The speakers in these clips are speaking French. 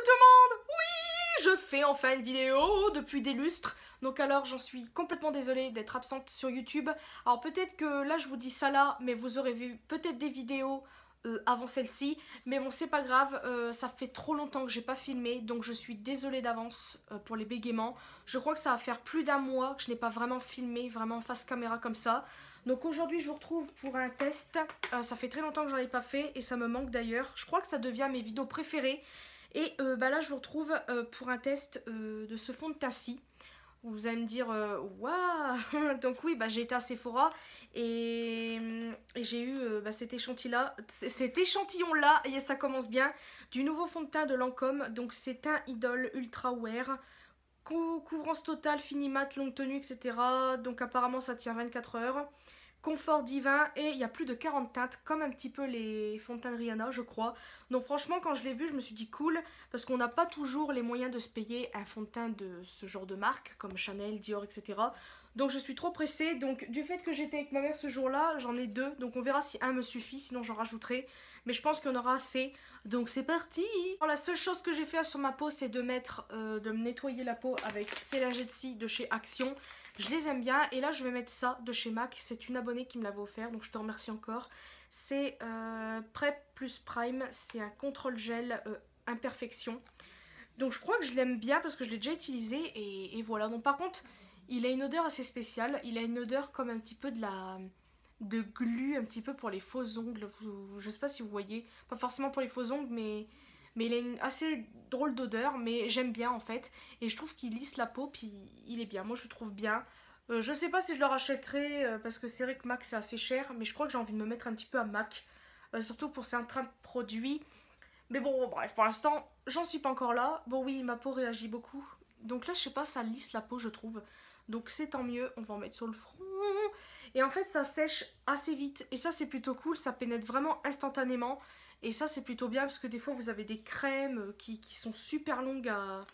tout le monde! Oui, je fais enfin une vidéo depuis des lustres. Donc alors j'en suis complètement désolée d'être absente sur YouTube. Alors peut-être que là je vous dis ça là, mais vous aurez vu peut-être des vidéos avant celle-ci. Mais bon c'est pas grave, ça fait trop longtemps que j'ai pas filmé. Donc je suis désolée d'avance pour les bégaiements. Je crois que ça va faire plus d'un mois que je n'ai pas vraiment filmé, vraiment face caméra comme ça. Donc aujourd'hui je vous retrouve pour un test. Ça fait très longtemps que j'en ai pas fait et ça me manque d'ailleurs. Je crois que ça devient mes vidéos préférées. Et là je vous retrouve pour un test de ce fond de teint-ci. Vous allez me dire waouh. Donc oui, j'ai été à Sephora et j'ai eu cet échantillon là, et ça commence bien, du nouveau fond de teint de Lancôme. Donc c'est un Idol Ultra Wear, couvrance totale, fini mat, longue tenue, etc. Donc apparemment ça tient 24 heures. Confort divin, et il y a plus de 40 teintes, comme un petit peu les fonds de teint de Rihanna, je crois. Donc franchement, quand je l'ai vu, je me suis dit cool, parce qu'on n'a pas toujours les moyens de se payer un fond de teint de ce genre de marque, comme Chanel, Dior, etc. Donc je suis trop pressée. Donc du fait que j'étais avec ma mère ce jour-là, j'en ai deux. Donc on verra si un me suffit, sinon j'en rajouterai. Mais je pense qu'il y en aura assez. Donc c'est parti. Alors, la seule chose que j'ai fait sur ma peau, c'est de me nettoyer la peau avec ces lingettes-ci de chez Action. Je les aime bien, et là je vais mettre ça de chez MAC, c'est une abonnée qui me l'avait offert, donc je te remercie encore. C'est Prep plus Prime, c'est un contrôle gel imperfection. Donc je crois que je l'aime bien parce que je l'ai déjà utilisé, et voilà. Donc par contre, il a une odeur assez spéciale, il a une odeur comme un petit peu de glu, un petit peu pour les faux ongles. Je sais pas si vous voyez, pas forcément pour les faux ongles, mais il a une assez drôle d'odeur, mais j'aime bien en fait. Et je trouve qu'il lisse la peau, puis il est bien. Moi je le trouve bien. Je sais pas si je le rachèterai, parce que c'est vrai que MAC c'est assez cher, mais je crois que j'ai envie de me mettre un petit peu à MAC. Surtout pour certains produits. Mais bon, bref, pour l'instant, j'en suis pas encore là. Bon oui, ma peau réagit beaucoup. Donc là, je sais pas, ça lisse la peau, je trouve. Donc c'est tant mieux, on va en mettre sur le front. Et en fait, ça sèche assez vite. Et ça, c'est plutôt cool, ça pénètre vraiment instantanément. Et ça, c'est plutôt bien parce que des fois, vous avez des crèmes qui sont super longues à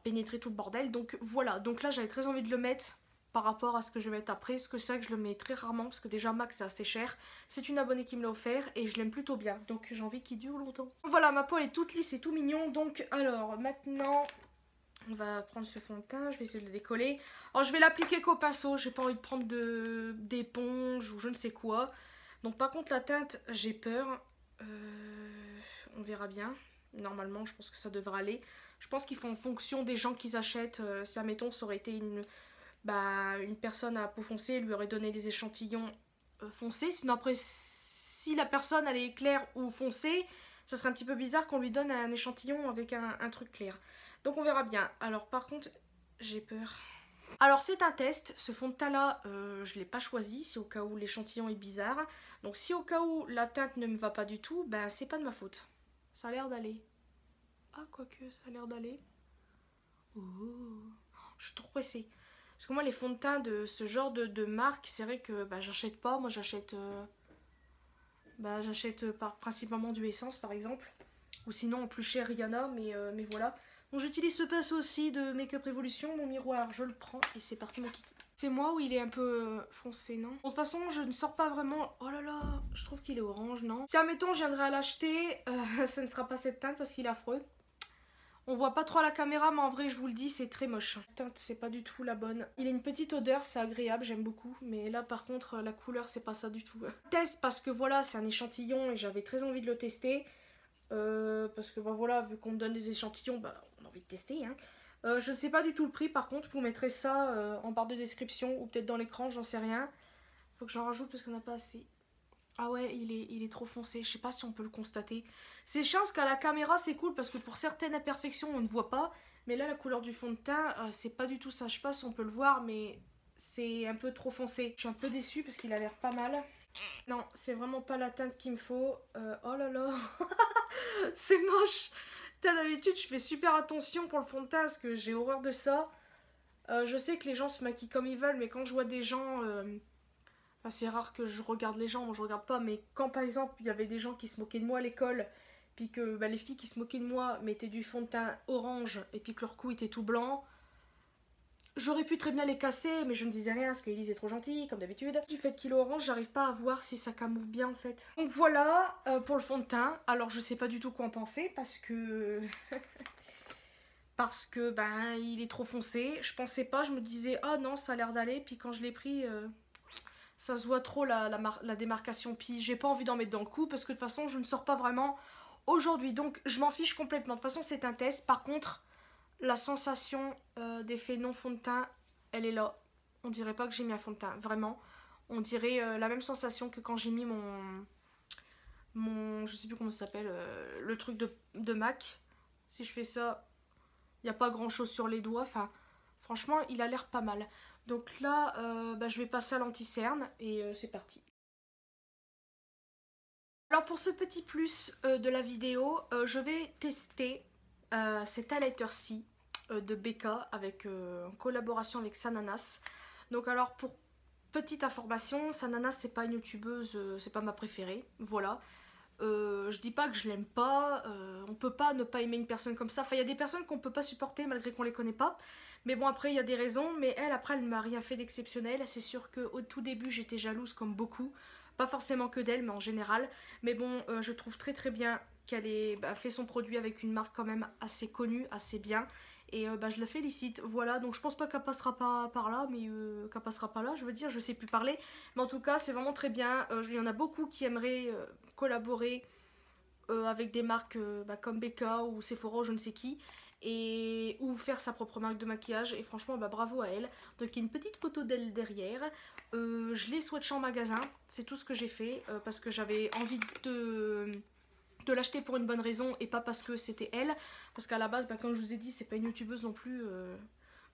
pénétrer tout le bordel. Donc voilà, donc là, j'avais très envie de le mettre par rapport à ce que je vais mettre après. Parce que c'est vrai que je le mets très rarement parce que déjà, Max, c'est assez cher. C'est une abonnée qui me l'a offert et je l'aime plutôt bien. Donc j'ai envie qu'il dure longtemps. Voilà, ma peau elle est toute lisse et tout mignon. Donc alors, maintenant... on va prendre ce fond de teint, je vais essayer de le décoller. Alors je vais l'appliquer qu'au pinceau, j'ai pas envie de prendre d'éponge ou je ne sais quoi. Donc par contre la teinte, j'ai peur. On verra bien. Normalement je pense que ça devrait aller. Je pense qu'ils font en fonction des gens qu'ils achètent. Si admettons ça aurait été une personne à peau foncée, lui aurait donné des échantillons foncés. Sinon après si la personne elle est claire ou foncée, ça serait un petit peu bizarre qu'on lui donne un échantillon avec un truc clair. Donc on verra bien. Alors par contre, j'ai peur. Alors c'est un test. Ce fond de teint là, je ne l'ai pas choisi, si au cas où l'échantillon est bizarre. Donc si au cas où la teinte ne me va pas du tout, c'est pas de ma faute. Ça a l'air d'aller. Ah quoique, ça a l'air d'aller. Oh, je suis trop pressée. Parce que moi les fonds de teint de ce genre de marque, c'est vrai que j'achète pas. Moi j'achète principalement du Essence par exemple. Ou sinon en plus cher Rihanna, mais voilà. Donc j'utilise ce pinceau aussi de Make Up Revolution, mon miroir, je le prends et c'est parti mon kiki. C'est moi où il est un peu foncé, non? Bon, de toute façon, je ne sors pas vraiment... Oh là là, je trouve qu'il est orange, non? Si admettons je viendrai à l'acheter, ce ne sera pas cette teinte parce qu'il est affreux. On voit pas trop à la caméra, mais en vrai, je vous le dis, c'est très moche. La teinte, c'est pas du tout la bonne. Il a une petite odeur, c'est agréable, j'aime beaucoup. Mais là, par contre, la couleur, c'est pas ça du tout. Test parce que voilà, c'est un échantillon et j'avais très envie de le tester. Parce que voilà, vu qu'on me donne des échantillons, on a envie de tester hein. Je sais pas du tout le prix, par contre je vous mettrai ça en barre de description ou peut-être dans l'écran, j'en sais rien. Faut que j'en rajoute parce qu'on n'a pas assez. Ah ouais, il est trop foncé, je sais pas si on peut le constater. C'est chiant parce qu'à la caméra c'est cool parce que pour certaines imperfections on ne voit pas. Mais là la couleur du fond de teint c'est pas du tout ça, je sais pas si on peut le voir mais c'est un peu trop foncé. Je suis un peu déçue parce qu'il a l'air pas mal. Non, c'est vraiment pas la teinte qu'il me faut. Oh là là, c'est moche. D'habitude, je fais super attention pour le fond de teint parce que j'ai horreur de ça. Je sais que les gens se maquillent comme ils veulent, mais quand je vois des gens... c'est rare que je regarde les gens, moi je regarde pas, mais quand par exemple il y avait des gens qui se moquaient de moi à l'école, puis que les filles qui se moquaient de moi mettaient du fond de teint orange et puis que leur cou était tout blanc, J'aurais pu très bien les casser, mais je ne disais rien parce qu'Elise est trop gentille, comme d'habitude. Du fait qu'il est orange, j'arrive pas à voir si ça camoufle bien en fait. Donc voilà pour le fond de teint. Alors je sais pas du tout quoi en penser parce que... parce que ben il est trop foncé. Je pensais pas, je me disais oh non ça a l'air d'aller. Puis quand je l'ai pris, ça se voit trop la démarcation. Puis j'ai pas envie d'en mettre dans le cou parce que de toute façon je ne sors pas vraiment aujourd'hui. Donc je m'en fiche complètement. De toute façon c'est un test. Par contre... la sensation d'effet non fond de teint, elle est là. On dirait pas que j'ai mis un fond de teint, vraiment. On dirait la même sensation que quand j'ai mis mon je sais plus comment ça s'appelle, le truc de MAC. Si je fais ça, il n'y a pas grand chose sur les doigts. Enfin, franchement, il a l'air pas mal. Donc là, bah, je vais passer à l'anti-cerne et c'est parti. Alors pour ce petit plus de la vidéo, je vais tester cet highlighter-ci de BK avec en collaboration avec Sananas. Donc alors pour petite information, Sananas c'est pas une youtubeuse, c'est pas ma préférée, voilà. Je dis pas que je l'aime pas, on peut pas ne pas aimer une personne comme ça. Enfin il y a des personnes qu'on peut pas supporter malgré qu'on les connaît pas. Mais bon après il y a des raisons, mais elle après elle m'a rien fait d'exceptionnel. C'est sûr qu'au tout début j'étais jalouse comme beaucoup. Pas forcément que d'elle mais en général. Mais bon je trouve très bien qu'elle ait fait son produit avec une marque quand même assez connue, assez bien. Et je la félicite, voilà, donc je pense pas qu'elle passera pas par là, mais qu'elle passera pas là, je veux dire, je sais plus parler. Mais en tout cas, c'est vraiment très bien, il y en a beaucoup qui aimeraient collaborer avec des marques comme BK ou Sephora, je ne sais qui, et ou faire sa propre marque de maquillage, et franchement, bravo à elle. Donc il y a une petite photo d'elle derrière, je l'ai swatché en magasin, c'est tout ce que j'ai fait, parce que j'avais envie de l'acheter pour une bonne raison et pas parce que c'était elle, parce qu'à la base comme je vous ai dit c'est pas une youtubeuse non plus,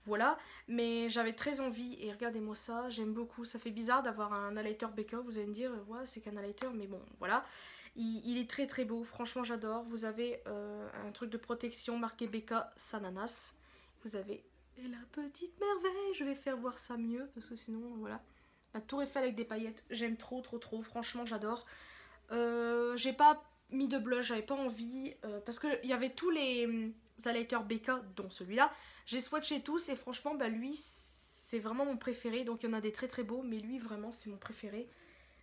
voilà, mais j'avais très envie et regardez-moi ça, j'aime beaucoup. Ça fait bizarre d'avoir un highlighter BK, vous allez me dire ouais c'est qu'un highlighter, mais bon voilà, il est très beau, franchement j'adore. Vous avez un truc de protection marqué BK Sananas, vous avez la petite merveille, je vais faire voir ça mieux parce que sinon voilà, la tour Eiffel avec des paillettes, j'aime trop, franchement j'adore. J'ai pas mis de blush, j'avais pas envie, parce qu'il y avait tous les highlighters BK, dont celui-là. J'ai swatché tous et franchement, lui, c'est vraiment mon préféré. Donc il y en a des très beaux, mais lui, vraiment, c'est mon préféré.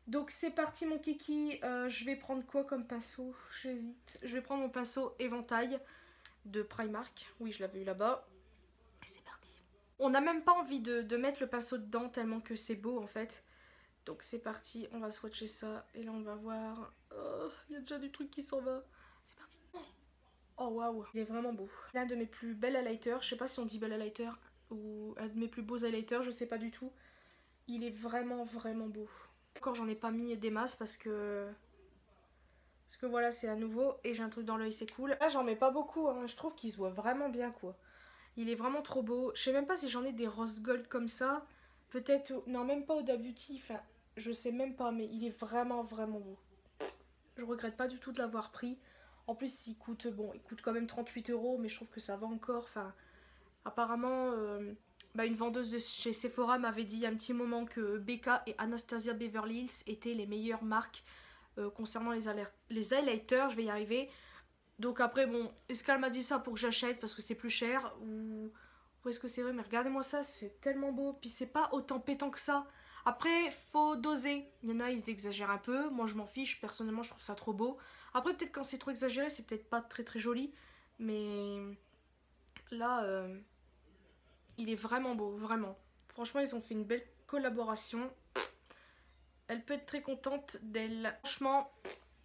Donc c'est parti mon kiki, je vais prendre quoi comme pinceau? J'hésite. Je vais prendre mon pinceau éventail de Primark. Oui, je l'avais eu là-bas. Et c'est parti. On n'a même pas envie de mettre le pinceau dedans tellement que c'est beau en fait. Donc c'est parti, on va swatcher ça et là on va voir. Oh, il y a déjà du truc qui s'en va. C'est parti. Oh waouh, il est vraiment beau. L'un de mes plus belles highlighters, je sais pas si on dit bel highlighter ou un de mes plus beaux highlighters, je sais pas du tout. Il est vraiment beau. Encore j'en ai pas mis des masses parce que voilà c'est à nouveau et j'ai un truc dans l'œil, c'est cool. Là j'en mets pas beaucoup, hein. Je trouve qu'il se voit vraiment bien quoi. Il est vraiment trop beau. Je sais même pas si j'en ai des rose gold comme ça. Peut-être, non même pas Huda Beauty, enfin je sais même pas, mais il est vraiment beau. Je regrette pas du tout de l'avoir pris. En plus il coûte, bon il coûte quand même 38 €, mais je trouve que ça va encore. Enfin apparemment une vendeuse de chez Sephora m'avait dit il y a un petit moment que BK et Anastasia Beverly Hills étaient les meilleures marques concernant les highlighters, je vais y arriver. Donc après bon, est-ce qu'elle m'a dit ça pour que j'achète parce que c'est plus cher ou est-ce que c'est vrai? Mais regardez-moi ça, c'est tellement beau. Puis c'est pas autant pétant que ça. Après, faut doser. Il y en a, ils exagèrent un peu. Moi, je m'en fiche. Personnellement, je trouve ça trop beau. Après, peut-être quand c'est trop exagéré, c'est peut-être pas très joli. Mais là, il est vraiment beau, vraiment. Franchement, ils ont fait une belle collaboration. Elle peut être très contente d'elle. Franchement,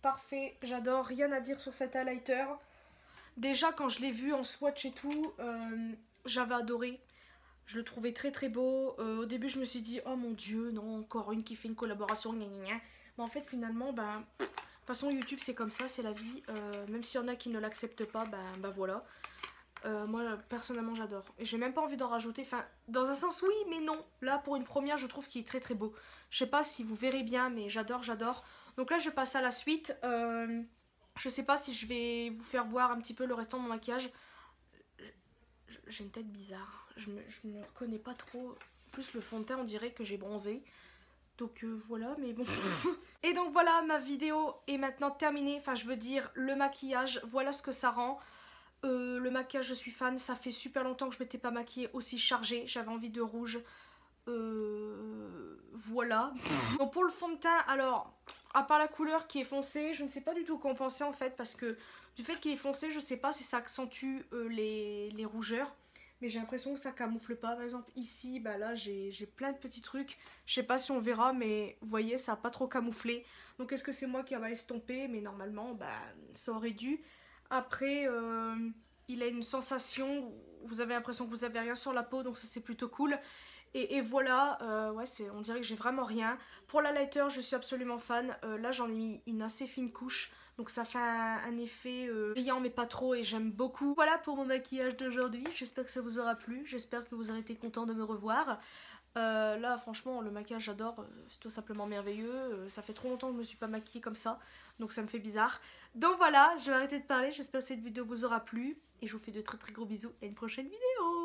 parfait. J'adore. Rien à dire sur cet highlighter. Déjà, quand je l'ai vu en swatch et tout, j'avais adoré. Je le trouvais très beau. Au début, je me suis dit, oh mon dieu, non, encore une qui fait une collaboration, gna gna gna. Mais en fait, finalement, de toute façon, YouTube, c'est comme ça, c'est la vie. Même s'il y en a qui ne l'acceptent pas, voilà. Moi, personnellement, j'adore. Et j'ai même pas envie d'en rajouter. Enfin, dans un sens, oui, mais non. Là, pour une première, je trouve qu'il est très beau. Je sais pas si vous verrez bien, mais j'adore. Donc là, je passe à la suite. Je sais pas si je vais vous faire voir un petit peu le restant de mon maquillage. J'ai une tête bizarre. Je me reconnais pas trop. Plus le fond de teint, on dirait que j'ai bronzé. Donc voilà, mais bon. Et donc voilà, ma vidéo est maintenant terminée. Enfin, je veux dire, le maquillage, voilà ce que ça rend. Le maquillage, je suis fan. Ça fait super longtemps que je m'étais pas maquillée aussi chargée. J'avais envie de rouge. Voilà. Donc pour le fond de teint, alors, à part la couleur qui est foncée, je ne sais pas du tout quoi en penser en fait. Parce que du fait qu'il est foncé, je sais pas si ça accentue les rougeurs. Mais j'ai l'impression que ça camoufle pas. Par exemple ici, bah là j'ai plein de petits trucs. Je sais pas si on verra, mais vous voyez, ça a pas trop camouflé. Donc est-ce que c'est moi qui a mal estompé? Mais normalement, bah ça aurait dû. Après, il a une sensation où vous avez l'impression que vous avez rien sur la peau, donc ça c'est plutôt cool. Et voilà, ouais, on dirait que j'ai vraiment rien. Pour l'highlighter, je suis absolument fan. Là, j'en ai mis une assez fine couche. Donc ça fait un effet brillant mais pas trop et j'aime beaucoup. Voilà pour mon maquillage d'aujourd'hui. J'espère que ça vous aura plu. J'espère que vous aurez été content de me revoir. Là, franchement, le maquillage, j'adore. C'est tout simplement merveilleux. Ça fait trop longtemps que je me suis pas maquillée comme ça. Donc ça me fait bizarre. Donc voilà, je vais arrêter de parler. J'espère que cette vidéo vous aura plu. Et je vous fais de très très gros bisous à une prochaine vidéo.